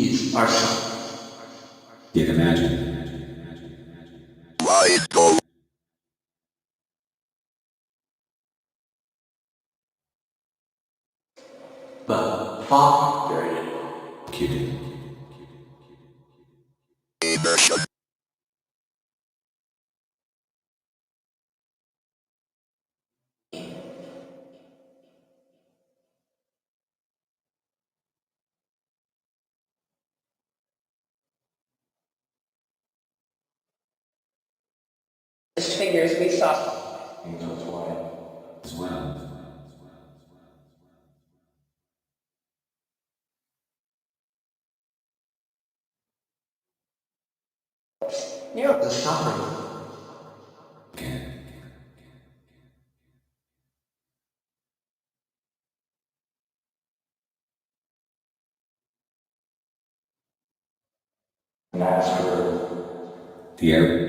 is arson. Yet imagine. Why go? But far very Cute. Immersion. Figures we saw. As well. Near the suffering. Again. Master. The air.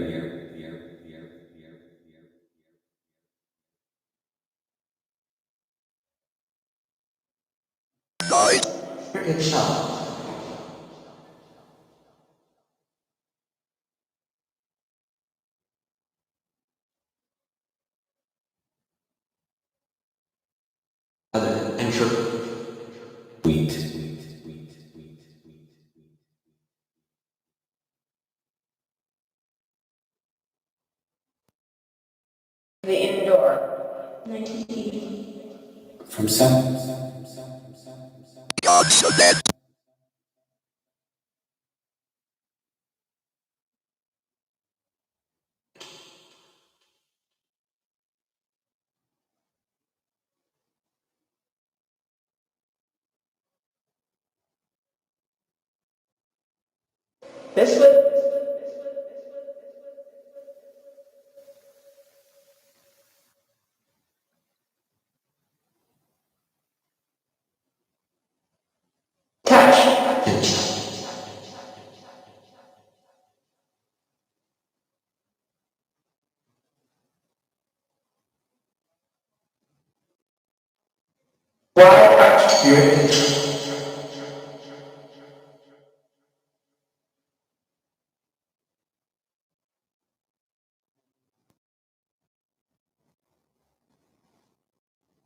Night. Itself. Other entropy. Wheat. the indoor. 1980. From some. God cement. This would touch. Why touch?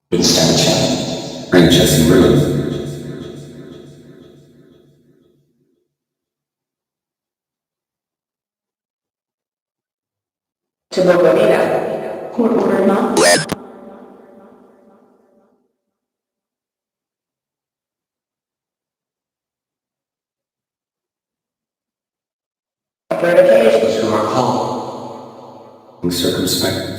Good stand chat. Bring Jesse Ruin. To Bogomila. Court order not. Red. Verification. To our call. Being circumspect.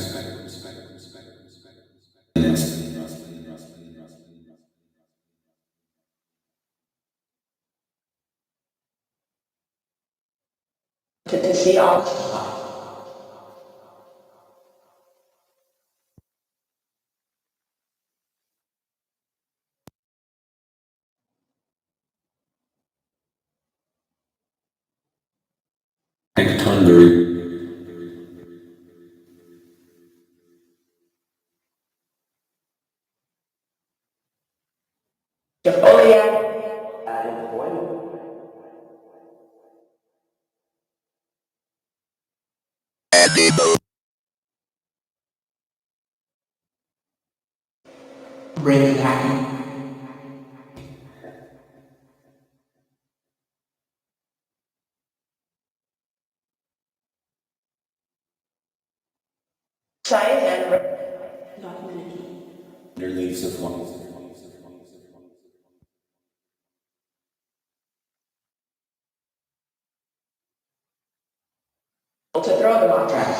To see all. Hectonbury. Jafolia. Animal. Brain hacking. Science and documented. Under leaves of one. To throw them off track.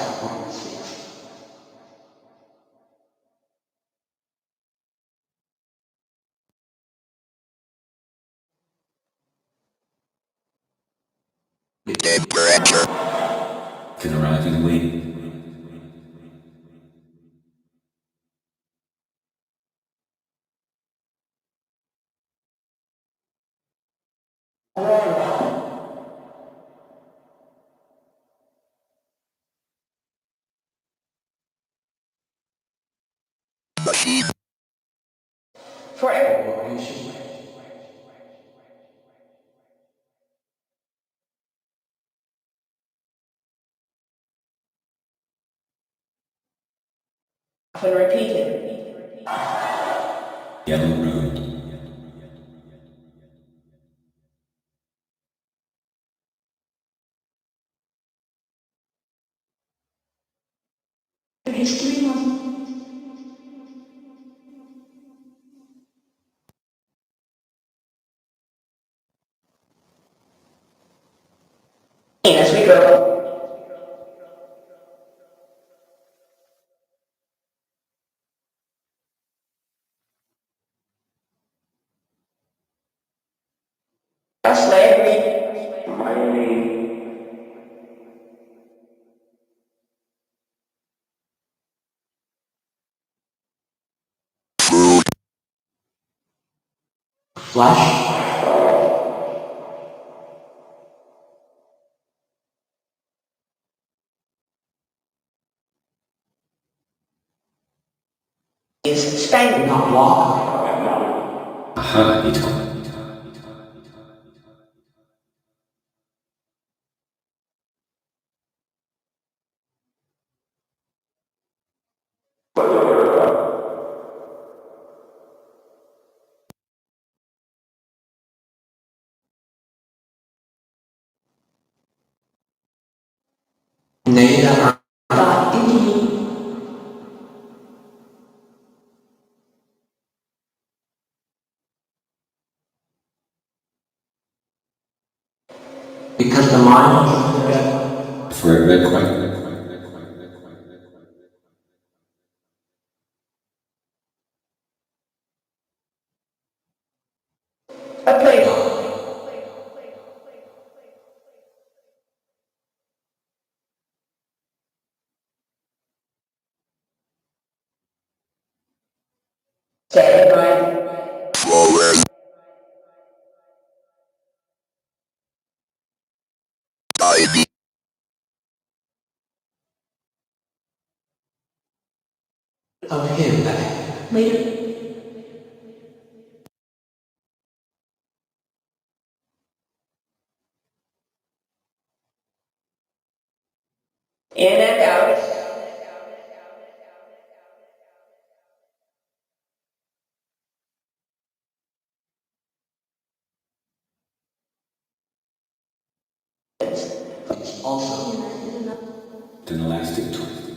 Temperature. Can arrive in wind. Machine. For every often repeated. Yellow Road. History was as we go. Slavery. Food. Flesh. Is spangled. Not walk. Aha, ito. Neda. Because the mind. For a red white. A plate. Say by Flowers. Ivy. Of him that later. In and out. it's also An elastic twist.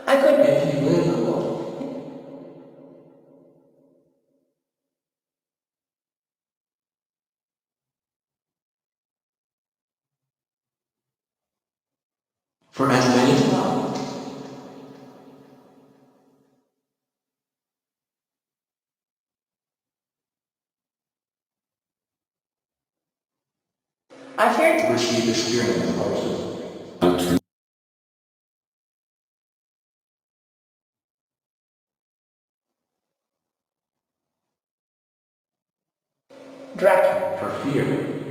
I couldn't. if you live. For as many as love. I feared Receive the spirit of Moses. Not true. Dracula. For fear.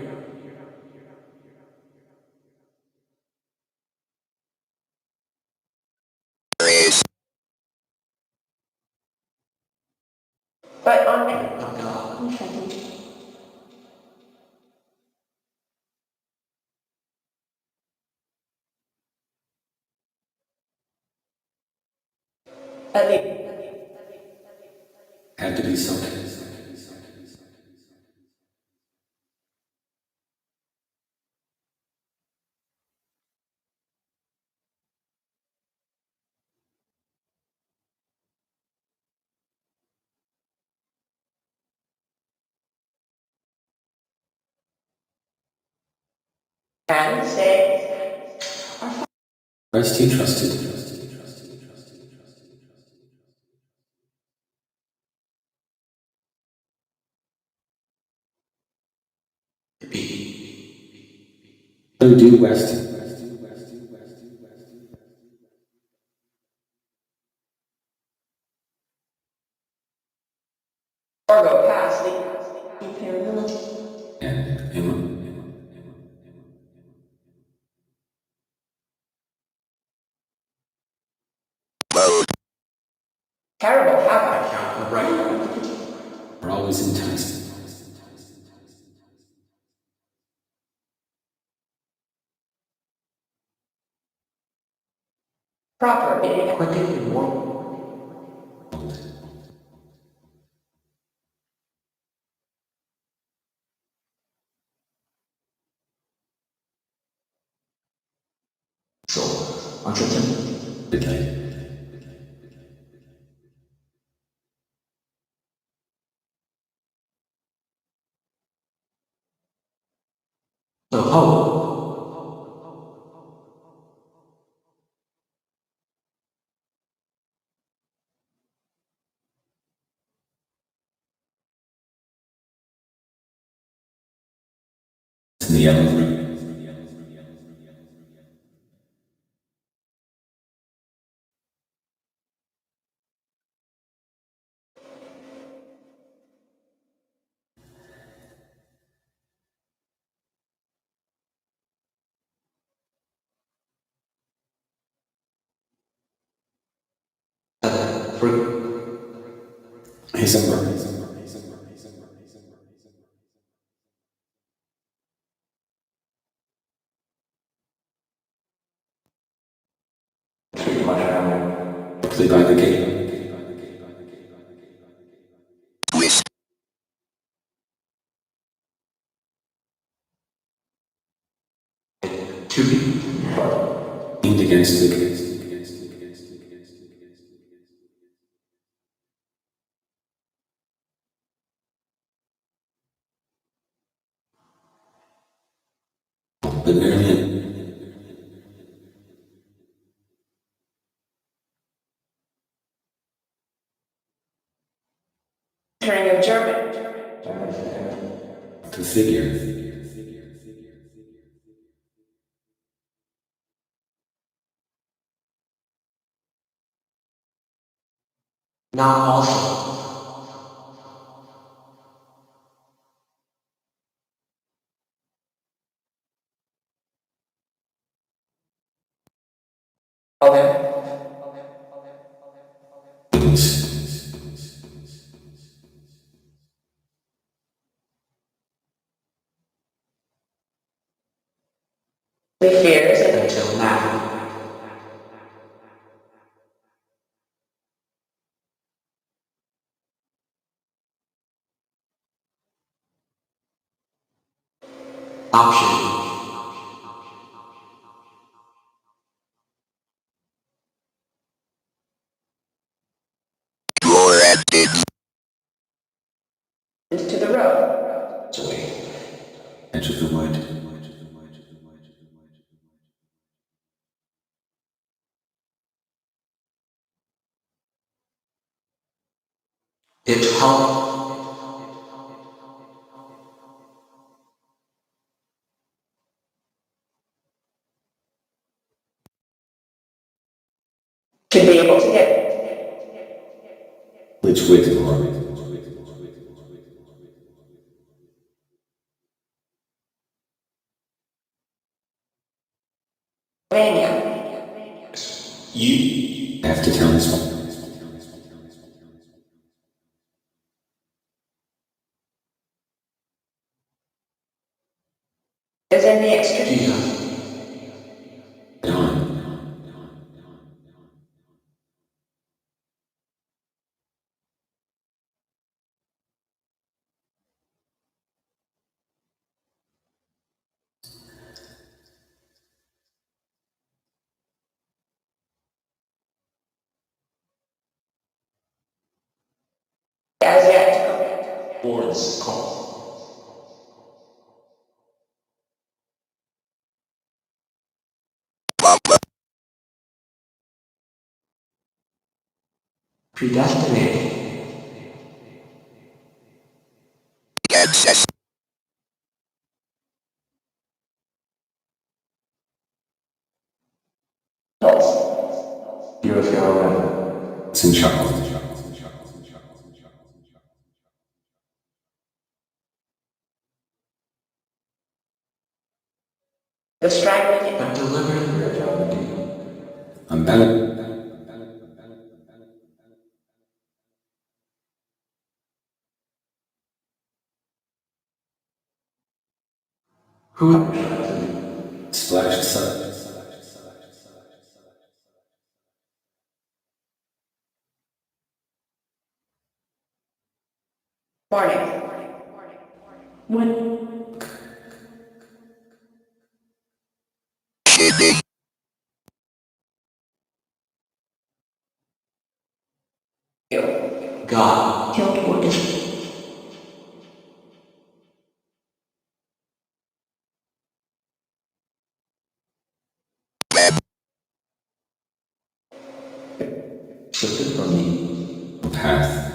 Race. But on Of God. at least. Had to be something. And say Rest he trusted. Be. So due west. or go past the imperial. And Emma. Load. Terrible I havoc. count the right. Are always enticed. Proper meeting. Quickly warm. So, uncertain. Midnight. So, how? In the yellow room. Free. December. Too much ammo. Play by the gate. Twist. Two people. Leaned against the gate. But nearly Turning of German. the figure. Now also. Okay. Wings. We fears and Until now. Option. Roar and did. to the road. Away. Edge of the wood. It helped. To be able to get Which way to run? Mania. You. I have to tell this one. Is in the extra. Jesus. Dawn. As yet. Boards call. Papa. Predestinated. Ancestors. You're a fellow. It's in Charles. The straggling. But delivering your job indeed. I'm better. Who? Splash sun. Warning. When Kidney. you God, killed or destroyed. Web. shifted from me. Path.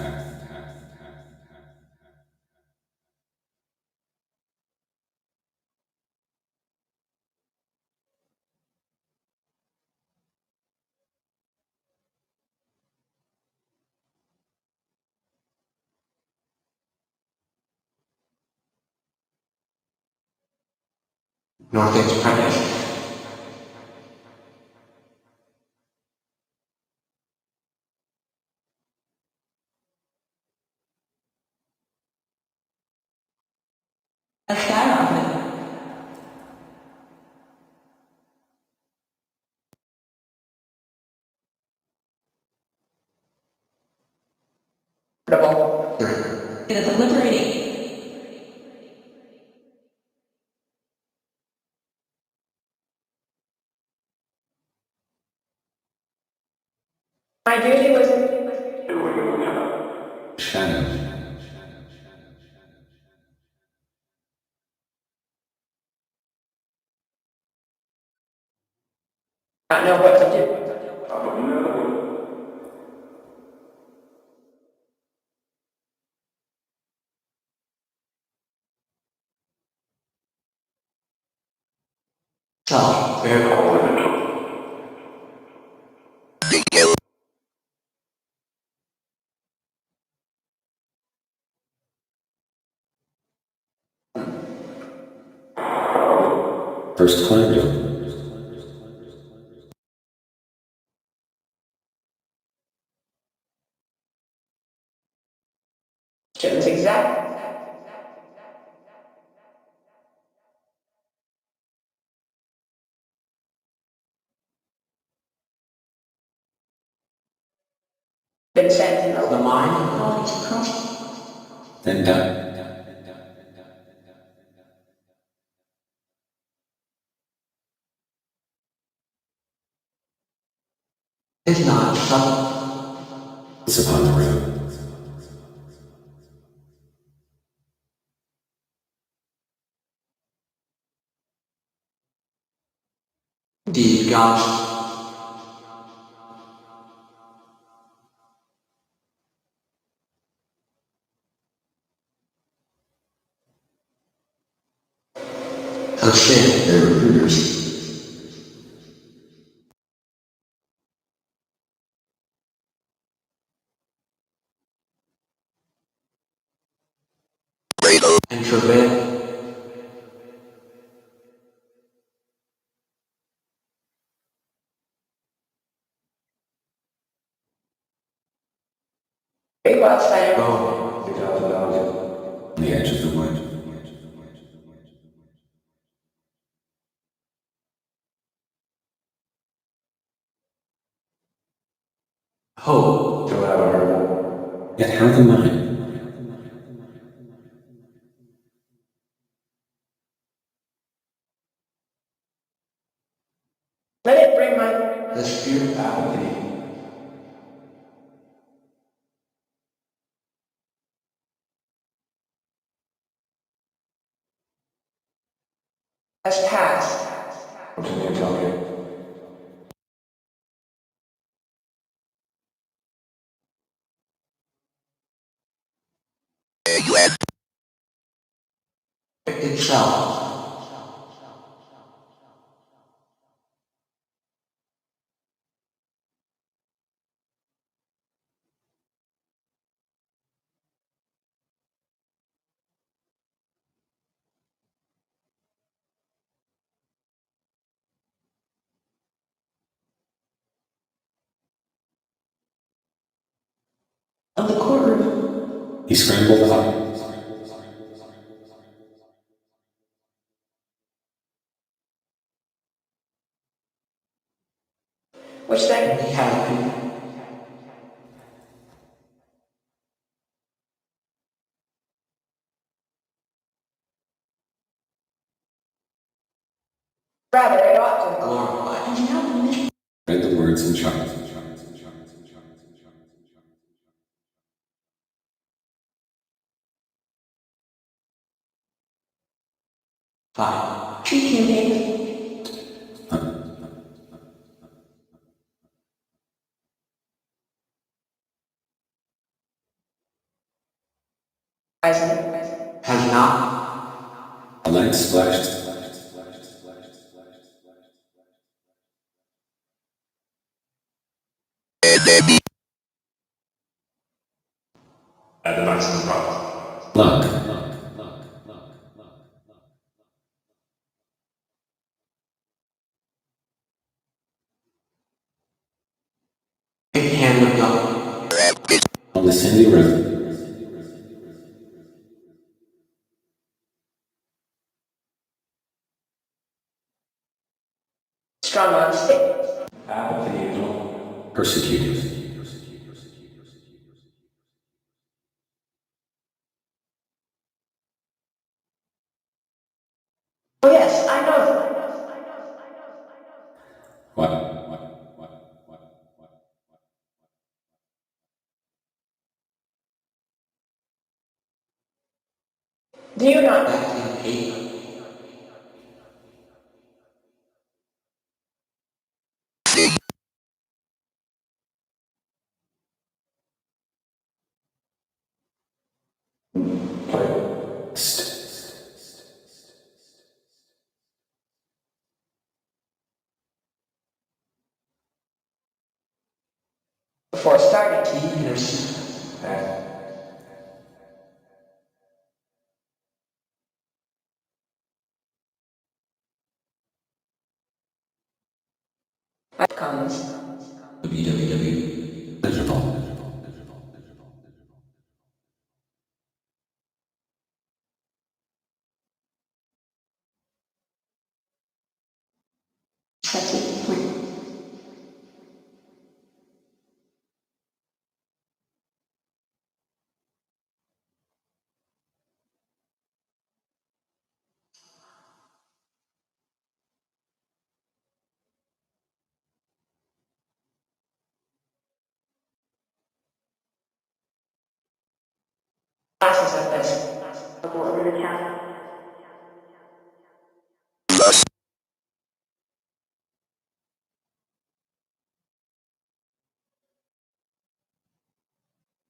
North Express. A skyrocket. It is liberating. My duty was Shadow. not know what to do. Self, very Big L. First climb. Questions exact. Been sent the mind, bodies, trust. Then die. Is not subtle. It's upon the road. Indeed, God. So sin, their recruiters. Radar. And travail. Very well said. Oh, On the edge of the wood. hope. Do I have a heart? Yet how the mind? Let it bring my The spirit apathy. has passed. What can you tell me? You had Itself. Of the courtroom. He scrambled up. Which thing? We have been. Rather, it ought to. Glorified. Read the words in chart. Five. Treat him, baby. Has not. A light splashed. Enemy. At the maximum price. Luck. Big hand of God. Rapid. On the sandy river. Strong on stick. Apathy. Persecuted. Oh, yes, I know. What? Do you not? That in paper. Before starting. Comes. www. Miserable. Glasses of this. Over the town. Lust.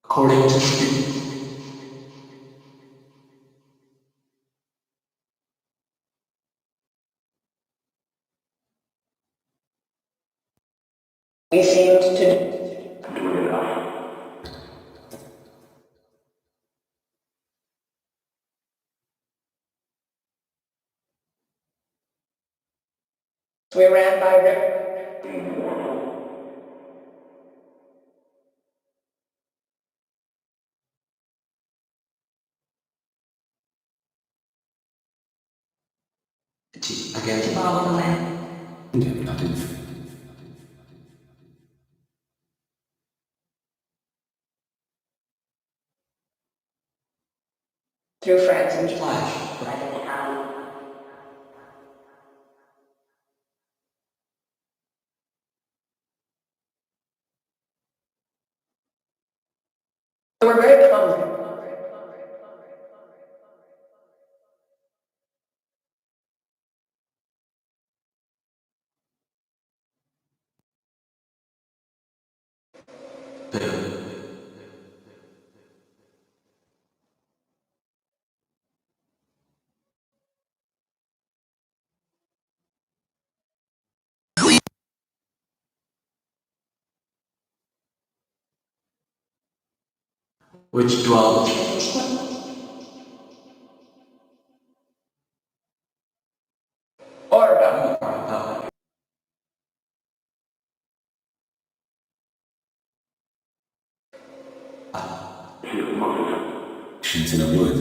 According to street. We seemed to. We ran by river. Again. Follow the land. Nothing. Through friends and Flash. We're very clumsy. Which dwells. Orga. Actions in a wood.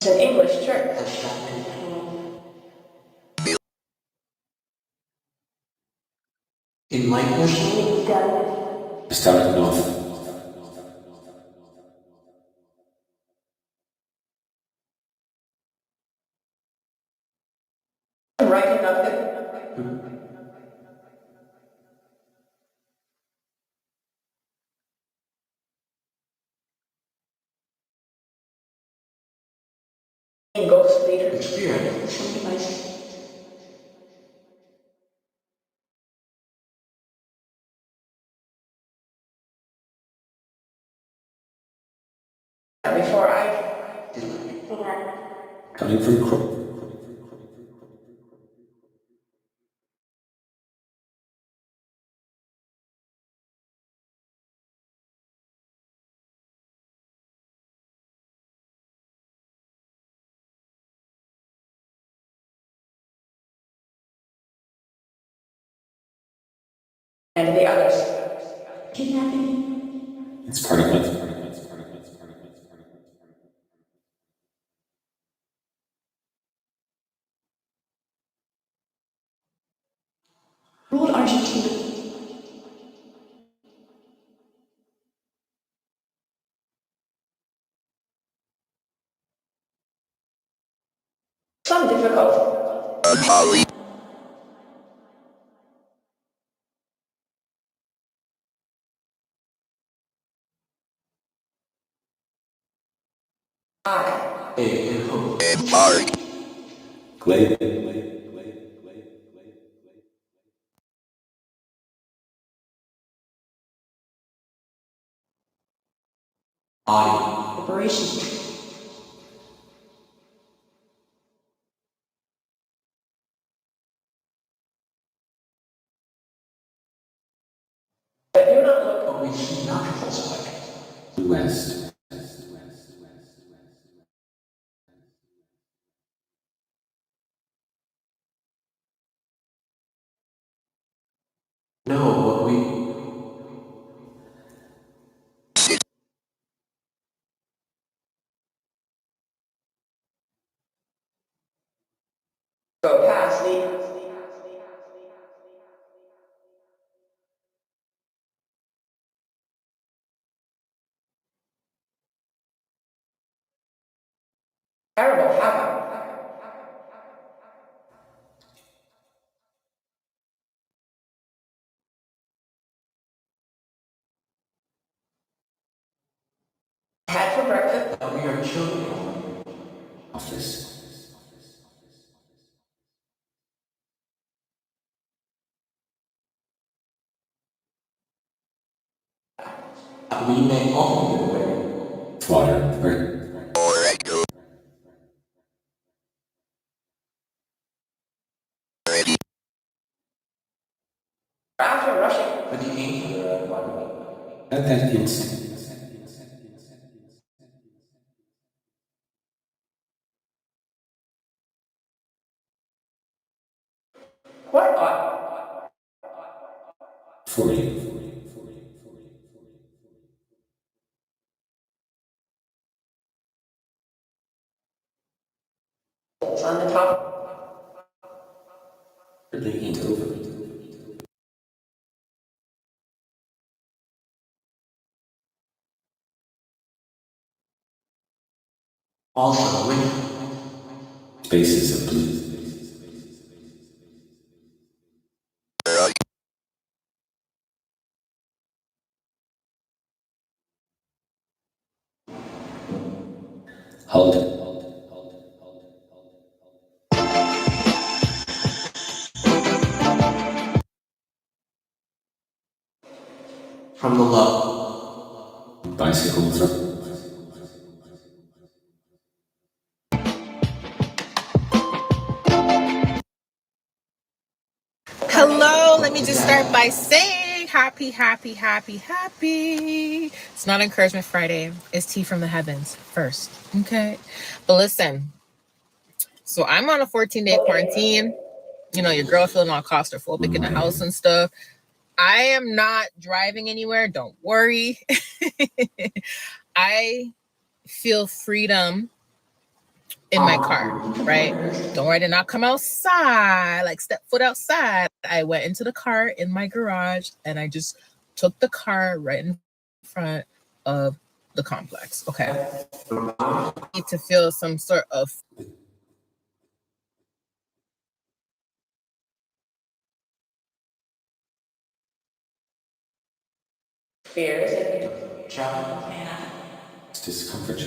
It's an English church. In likeness. Starting off. I'm writing nothing. Ghost leader. Experience. Some device. Before I Coming from Crook. and the others. Kidnapping. It's part of it. Ruled Argentina. Some difficult. Molly. And hope. And Mark. Glade. Body. Operation. But you're not looking. But we should not falsify. West. No, what we. Go past the. Terrible havoc. Had for breakfast. But we are children. Office. We may often get away. Water. Or echo. Ready. After rushing. But he came to the apartment. That instant. What on? 40. On the top. They ain't over. Also, with. Spaces of blue. Rock. Halt. From the love. Bicycles up. Hello, let me just start by saying happy. It's not Encouragement Friday. It's tea from the heavens first. Okay. But listen, so I'm on a 14-day quarantine. You know, your girl feeling all claustrophobic in the house and stuff. I am not driving anywhere. Don't worry. I feel freedom in my car, right? Don't worry, I did not come outside, like step foot outside. I went into the car in my garage and I just took the car right in front of the complex. Okay. I need to feel some sort of Fears and travel and It's discomfort.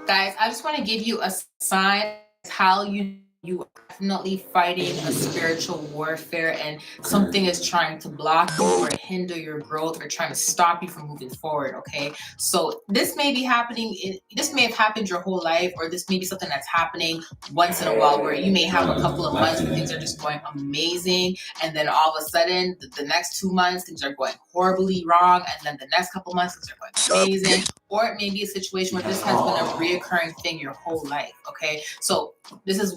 Guys, I just want to give you a sign how you are definitely fighting a spiritual warfare and something is trying to block you or hinder your growth or trying to stop you from moving forward. Okay, so this may be happening, this may have happened your whole life, or this may be something that's happening once in a while where you may have a couple of months where things are just going amazing, and then all of a sudden the next 2 months things are going horribly wrong, and then the next couple months things are going amazing. Or it may be a situation where this has been a reoccurring thing your whole life. Okay, so this is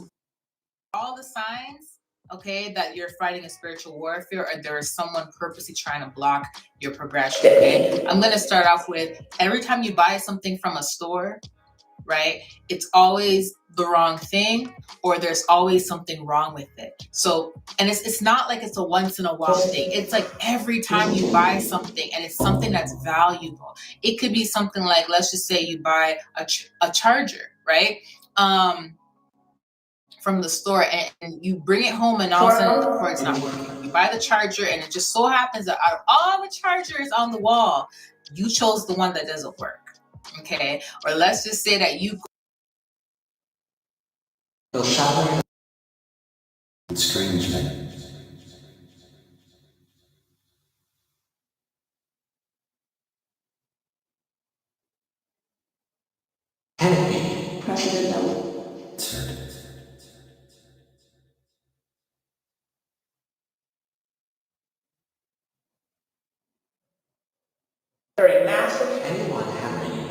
all the signs, okay, that you're fighting a spiritual warfare or there is someone purposely trying to block your progression. Okay, I'm going to start off with every time you buy something from a store, right, it's always the wrong thing or there's always something wrong with it. So, and it's not like it's a once in a while thing. It's like every time you buy something and it's something that's valuable. It could be something like, let's just say you buy a charger, right? From the store and you bring it home and all of a sudden the cord's not working. You buy the charger and it just so happens that out of all the chargers on the wall, you chose the one that doesn't work. Okay, or let's just say that you Strange, man. President Note. Very massive. Anyone have any?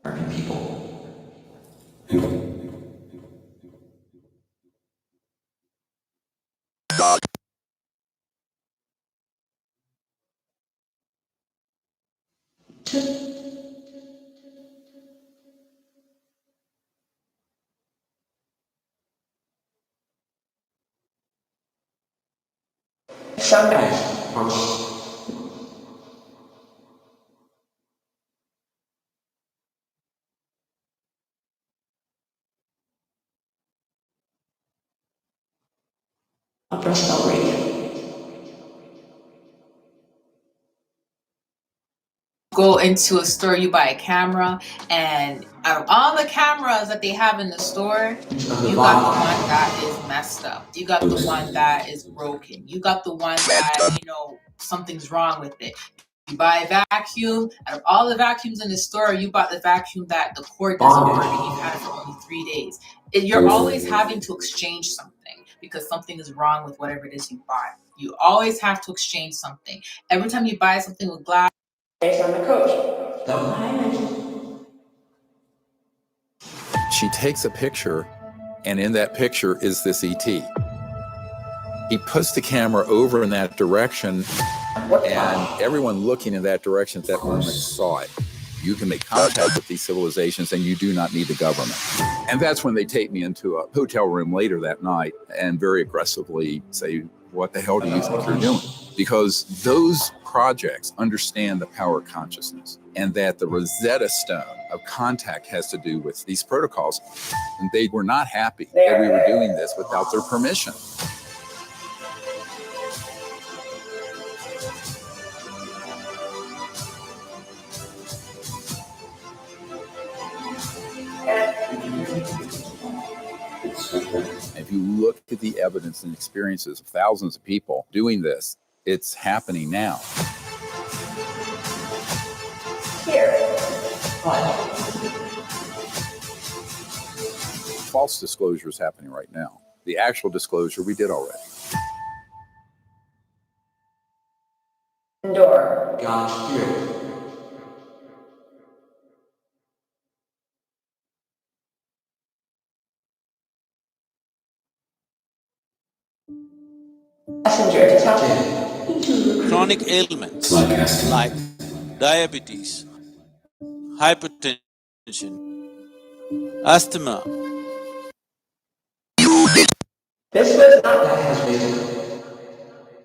American people. Dog. Sometimes. Upper Celebrate. go into a store, you buy a camera, and out of all the cameras that they have in the store, you got the one that is messed up. You got the one that is broken. You got the one that, something's wrong with it. You buy a vacuum. Out of all the vacuums in the store, you bought the vacuum that the cord doesn't work and you've had it for only 3 days. You're always having to exchange something because something is wrong with whatever it is you bought. You always have to exchange something. Every time you buy something with glass, Based on the coach. Don't mind. She takes a picture, and in that picture is this ET. He puts the camera over in that direction, and everyone looking in that direction at that moment saw it. You can make contact with these civilizations, and you do not need the government. And that's when they take me into a hotel room later that night and very aggressively say, what the hell do you think you're doing? Because those projects understand the power of consciousness, and that the Rosetta Stone of contact has to do with these protocols. And they were not happy that we were doing this without their permission. If you look at the evidence and experiences of thousands of people doing this, it's happening now. Here. False disclosure is happening right now. The actual disclosure we did already. Door. God's spirit. Messenger to tell them. Chronic ailments like diabetes, hypertension, asthma. This was not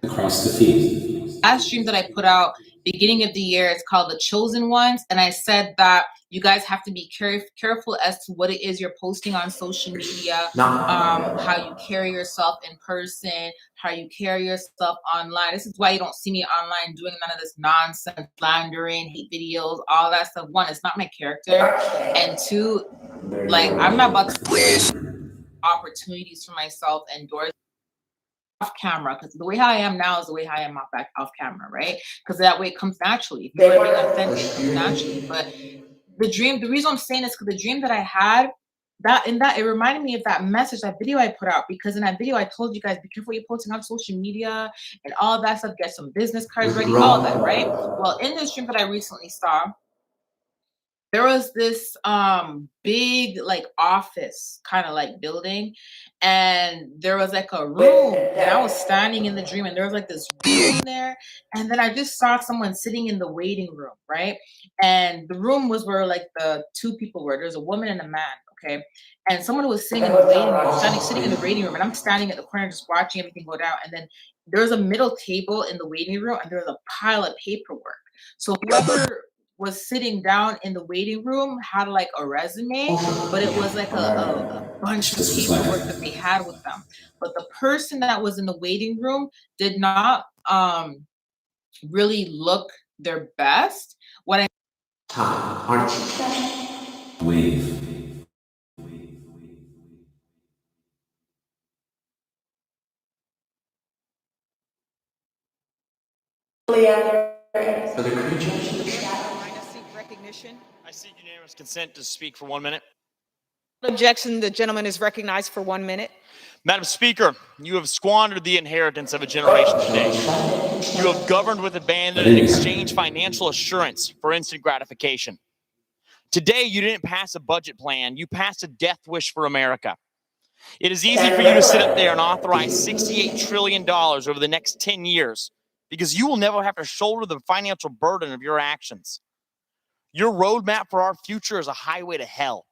Across the feet. last stream that I put out beginning of the year, it's called The Chosen Ones. And I said that you guys have to be careful as to what it is you're posting on social media, how you carry yourself in person, how you carry yourself online. This is why you don't see me online doing none of this nonsense, slandering, hate videos, all that stuff. One, it's not my character. And two, like, I'm not about to Please. opportunities for myself and doors off camera, because the way how I am now is the way how I am off camera, right? Because that way it comes naturally. If you're being authentic, it comes naturally. But the reason I'm saying this, because the dream that I had, it reminded me of that message, that video I put out, because in that video I told you guys, be careful what you're posting on social media and all that stuff, get some business cards ready, all that, right? Well, in this dream that I recently saw, there was this big like office kind of like building, and there was like a room, and I was standing in the dream, and there was like this room there, and then I just saw someone sitting in the waiting room, right? And the room was where like the two people were. There's a woman and a man, okay? And someone was sitting in the waiting room, sitting in the waiting room, and I'm standing at the corner just watching everything go down. And then there was a middle table in the waiting room, and there was a pile of paperwork. So whoever was sitting down in the waiting room had like a resume, but it was like a bunch of paperwork that they had with them. But the person that was in the waiting room did not really look their best. What I Aren't you? Wave. For the creatures? Recognition. I seek unanimous consent to speak for 1 minute. Objection. The gentleman is recognized for 1 minute. Madam Speaker, you have squandered the inheritance of a generation today. You have governed with abandon and exchanged financial assurance for instant gratification. Today, you didn't pass a budget plan. You passed a death wish for America. It is easy for you to sit up there and authorize $68 trillion over the next 10 years because you will never have to shoulder the financial burden of your actions. Your roadmap for our future is a highway to hell.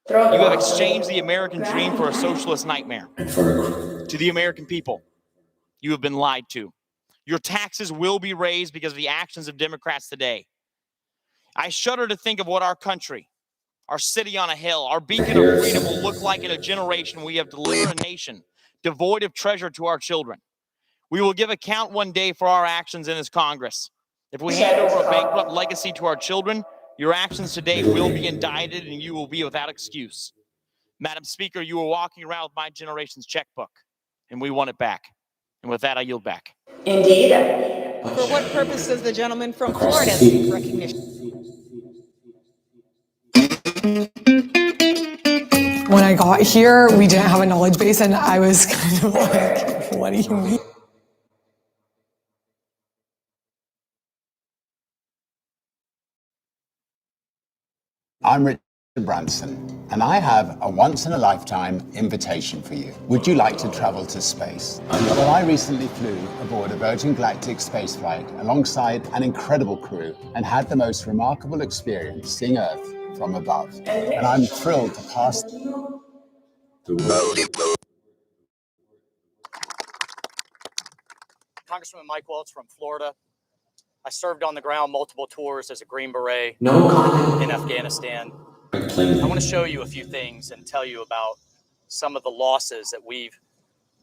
You have exchanged the American dream for a socialist nightmare. To the American people, you have been lied to. Your taxes will be raised because of the actions of Democrats today. I shudder to think of what our country, our city on a hill, our beacon of freedom will look like in a generation we have delivered a nation devoid of treasure to our children. We will give account one day for our actions in this Congress. If we hand over a bankrupt legacy to our children, your actions today will be indicted and you will be without excuse. Madam Speaker, you are walking around with my generation's checkbook, and we want it back. And with that, I yield back. Indeed. For what purpose does the gentleman from Florida seek recognition? When I got here, we didn't have a knowledge base, and I was kind of like, what do you mean? I'm Richard Branson, and I have a once-in-a-lifetime invitation for you. Would you like to travel to space? Well, I recently flew aboard a Virgin Galactic spaceflight alongside an incredible crew and had the most remarkable experience seeing Earth from above. And I'm thrilled to pass Congressman Mike Welch from Florida. I served on the ground multiple tours as a Green Beret in Afghanistan. I want to show you a few things and tell you about some of the losses that we've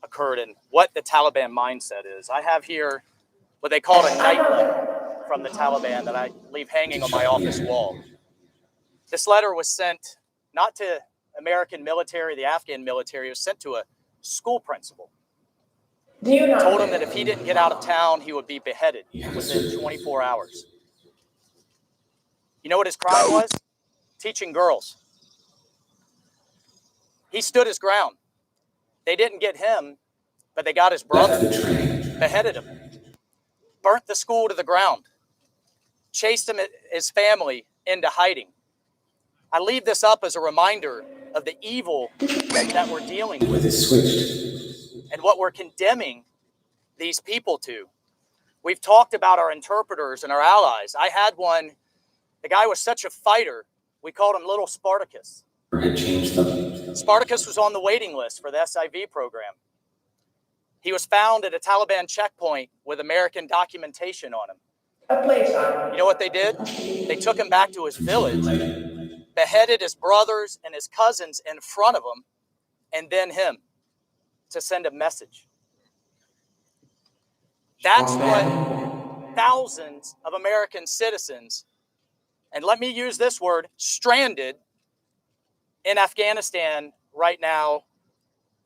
occurred and what the Taliban mindset is. I have here what they call a night letter from the Taliban that I leave hanging on my office wall. This letter was sent not to American military, the Afghan military. It was sent to a school principal. Told him that if he didn't get out of town, he would be beheaded within 24 hours. You know what his crime was? Teaching girls. He stood his ground. They didn't get him, but they got his brother, beheaded him, burnt the school to the ground, chased him, his family into hiding. I leave this up as a reminder of the evil that we're dealing with and what we're condemning these people to. We've talked about our interpreters and our allies. I had one, the guy was such a fighter, we called him Little He was found at a Taliban checkpoint with American documentation on him. You know what they did? They took him back to his village, beheaded his brothers and his cousins in front of him, and then him to send a message. That's what thousands of American citizens, and let me use this word, stranded in Afghanistan right now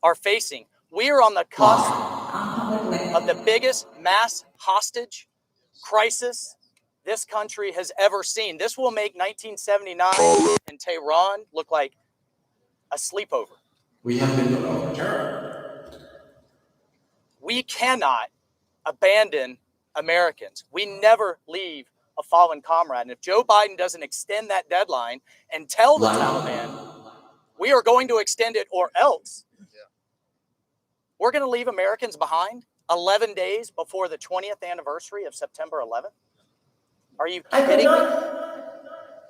are facing. We are on the cusp of the biggest mass hostage crisis this country has ever seen. This will make 1979 in Tehran look like a sleepover. We have been put on terror. We cannot abandon Americans. We never leave a fallen comrade. And if Joe Biden doesn't extend that deadline and tell the Taliban, we are going to extend it or else, we're going to leave Americans behind 11 days before the 20th anniversary of September 11th? Are you kidding me?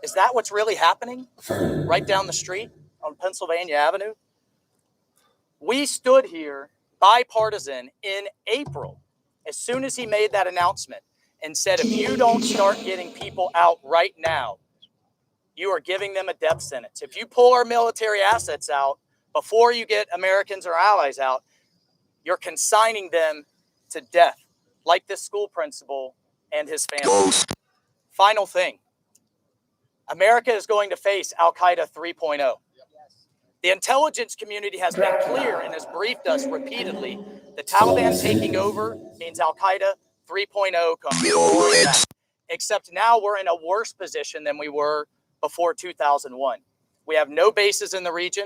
Is that what's really happening right down the street on Pennsylvania Avenue? We stood here bipartisan in April, as soon as he made that announcement, and said, if you don't start getting people out right now, you are giving them a death sentence. If you pull our military assets out before you get Americans or allies out, you're consigning them to death, like this school principal and his family. Final thing. America is going to face Al-Qaeda 3.0. The intelligence community has been clear and has briefed us repeatedly. The Taliban taking over means Al-Qaeda 3.0 comes roaring back. Except now we're in a worse position than we were before 2001. We have no bases in the region.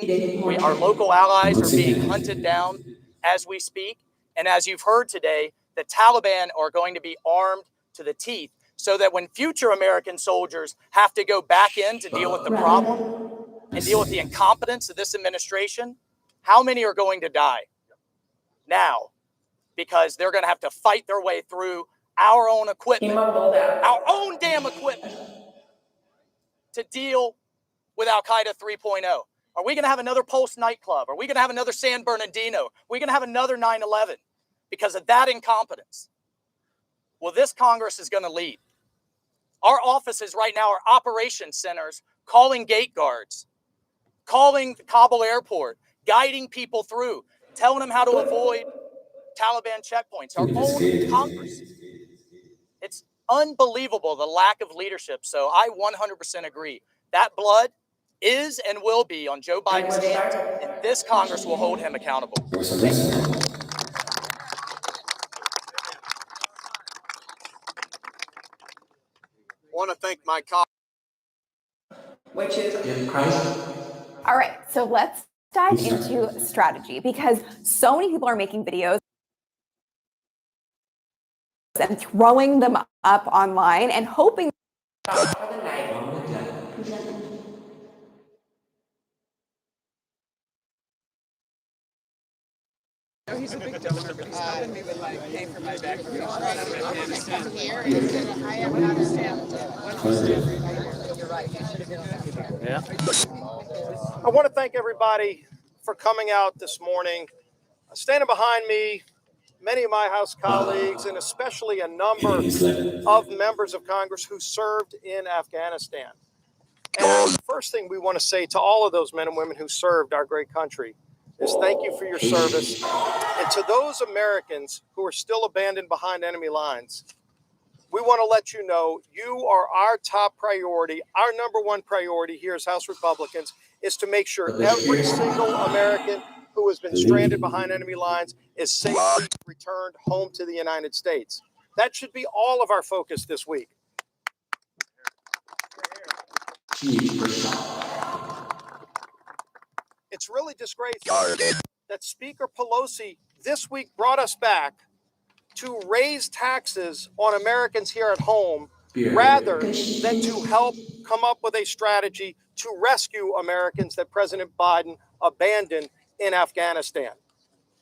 Our local allies are being hunted down as we speak. And as you've heard today, the Taliban are going to be armed to the teeth so that when future American soldiers have to go back in to deal with the problem and deal with the incompetence of this administration, how many are going to die now? Because they're going to have to fight their way through our own equipment, our own damn equipment, to deal with Al-Qaeda 3.0. Are we going to have another Pulse nightclub? Are we going to have another San Bernardino? Are we going to have another 9/11 because of that incompetence? Well, this Congress is going to lead. Our offices right now are operations centers, calling gate guards, calling the Kabul airport, guiding people through, telling them how to avoid Taliban checkpoints. Our own Congress. It's unbelievable, the lack of leadership. So I 100% agree. That blood is and will be on Joe Biden's hands, and this Congress will hold him accountable. Thank you. I want to thank my colleagues. Which is in Christ. All right, so let's dive into strategy, because so many people are making videos and throwing them up online and hoping He's a big donor, but he's helping me with like paying for my back. I want to thank everybody for coming out this morning. Standing behind me, many of my House colleagues, and especially a number of members of Congress who served in Afghanistan. And the first thing we want to say to all of those men and women who served our great country is thank you for your service. And to those Americans who are still abandoned behind enemy lines, we want to let you know you are our top priority. Our number one priority here as House Republicans is to make sure every single American who has been stranded behind enemy lines is safely returned home to the United States. That should be all of our focus this week. It's really disgraceful that Speaker Pelosi this week brought us back to raise taxes on Americans here at home rather than to help come up with a strategy to rescue Americans that President Biden abandoned in Afghanistan.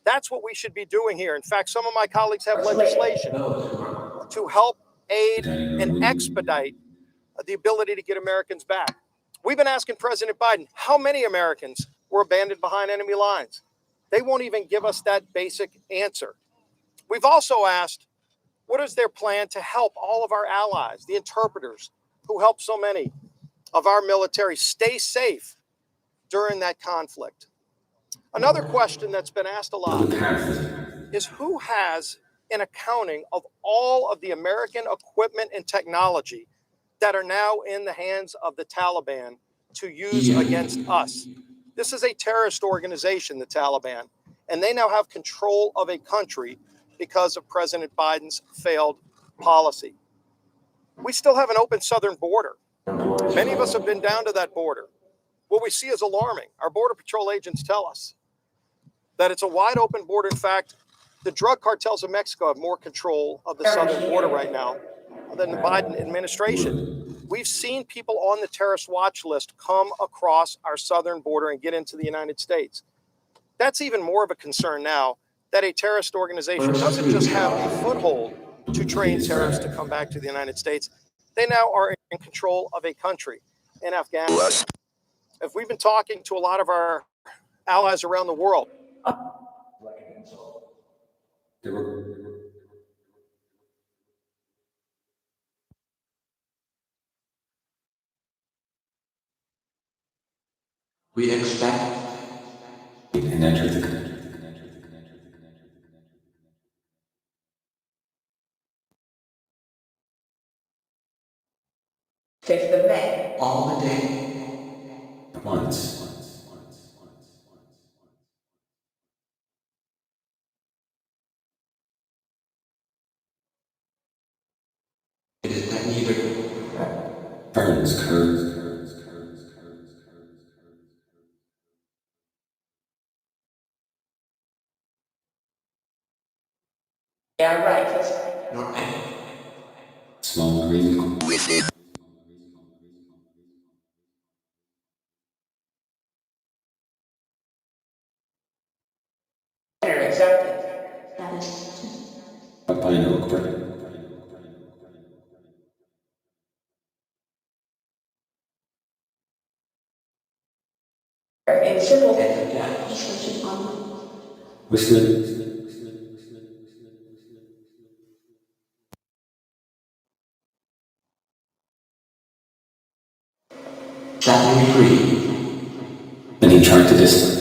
That's what we should be doing here. In fact, some of my colleagues have legislation to help aid and expedite the ability to get Americans back. We've been asking President Biden, how many Americans were abandoned behind enemy lines? They won't even give us that basic answer. We've also asked, what is their plan to help all of our allies, the interpreters who help so many of our military stay safe during that conflict? Another question that's been asked a lot is who has an accounting of all of the American equipment and technology that are now in the hands of the Taliban to use against us? This is a terrorist organization, the Taliban, and they now have control of a country because of President Biden's failed policy. We still have an open southern border. Many of us have been down to that border. What we see is alarming. Our Border Patrol agents tell us that it's a wide open border. In fact, the drug cartels of Mexico have more control of the southern border right now than the Biden administration. We've seen people on the terrorist watch list come across our southern border and get into the United States. That's even more of a concern now that a terrorist organization doesn't just have a foothold to train terrorists to come back to the United States. They now are in control of a country in Afghanistan. If we've been talking to a lot of our allies around the world, We expect and enter the country. Take the man. all the day. Once. It is that neither Burns curves. Yeah, right. nor any. Small marine. Within. Exactly. Up by an oak break. In simple. Whistling. Set me free. And he tried to discern.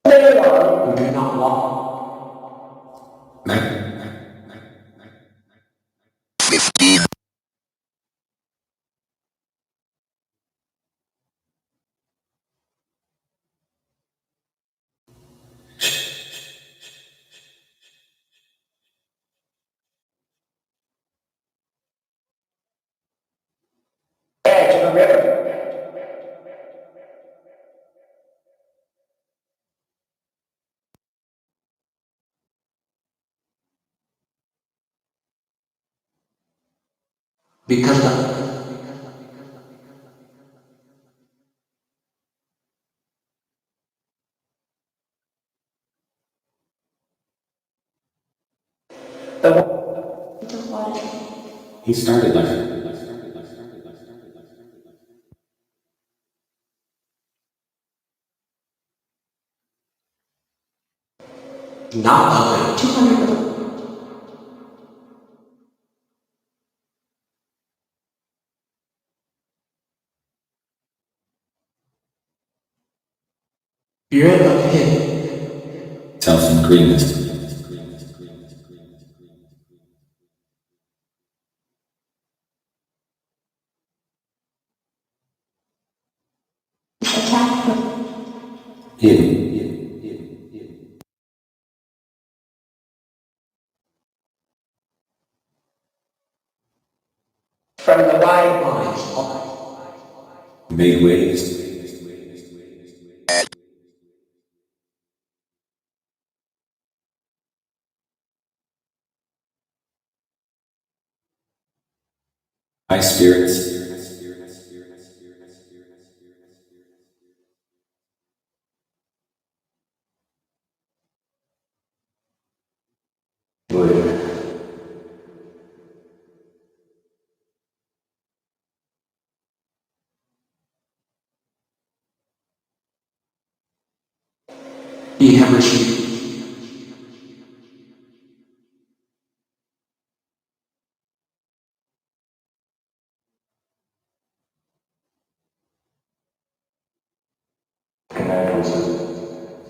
Who do not walk. Fifteen. Edge of the river. Because He started like not 200. Fear of him. self-agreement. Hidden. From the wide lines. Made waves. High spirits. Ye have received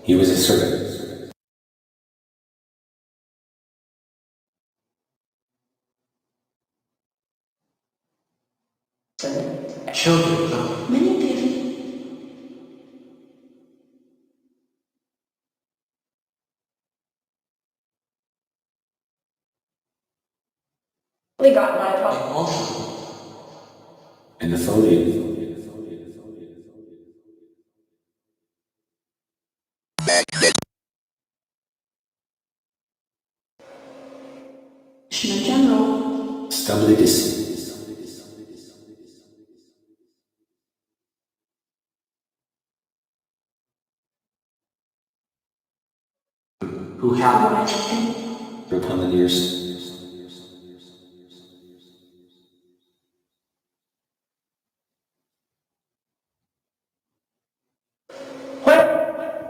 He was a servant. children of many people. We got my problem. Also, And the foliage. in general, Stumbly dis. who have Upon the nearest.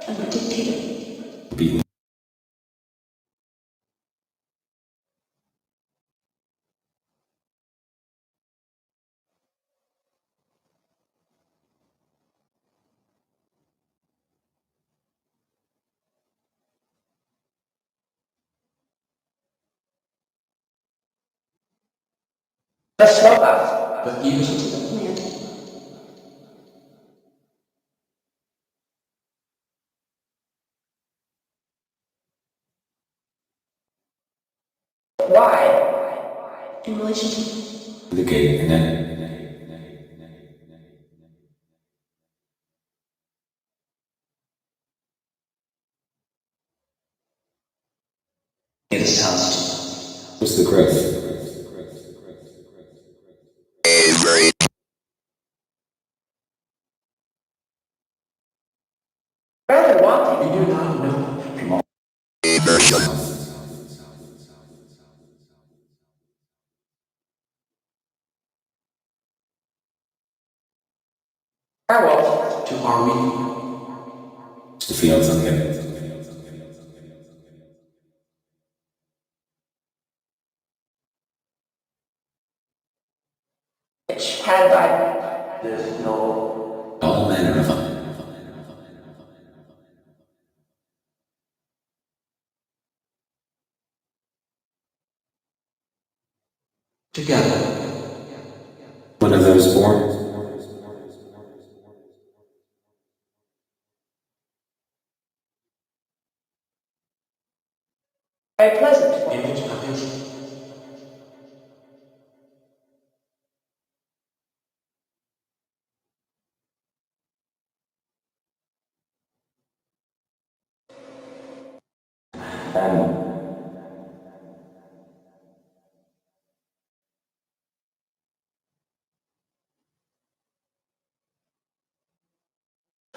and the dictator. Beaten. The slowpoke. But use it to the plant. Why? In relation to The gate, and then. it sounds What's the growth? Rather wanting. we do not know. Werewolf. To army, The fields on the other. Which had died. there's no All manner of. together. One of those born. Very pleasant. Image of his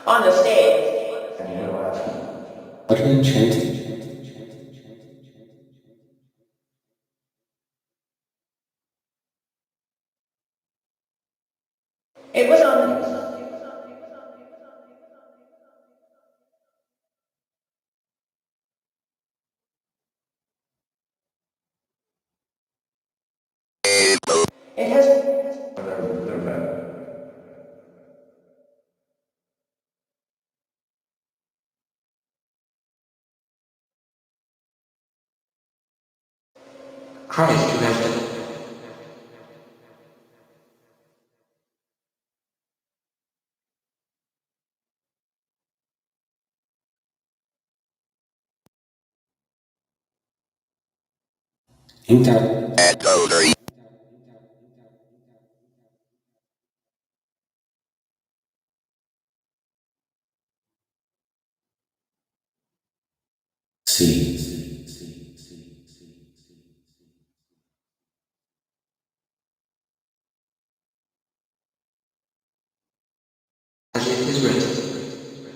On the stage. What an enchanting. It was on. It has. Christ who has been Inked out. See. as it is written.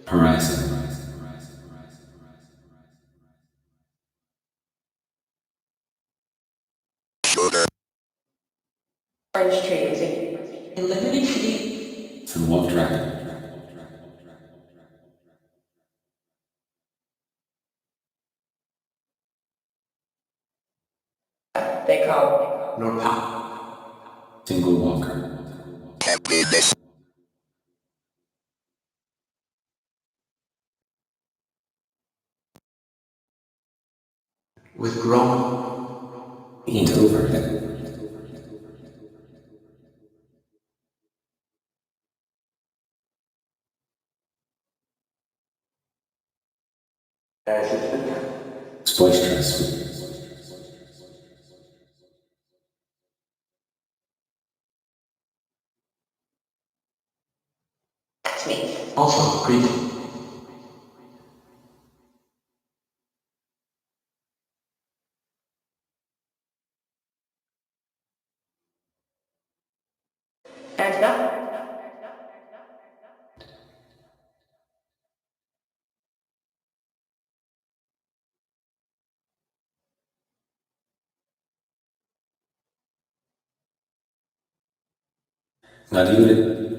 Horizon. Orange trees. Eliminate city From Wolf Dragon. Single walker. Can't read this. Withdrawn. Ain't over yet. It's boisterous. That's me. Also creepy. And up. Not even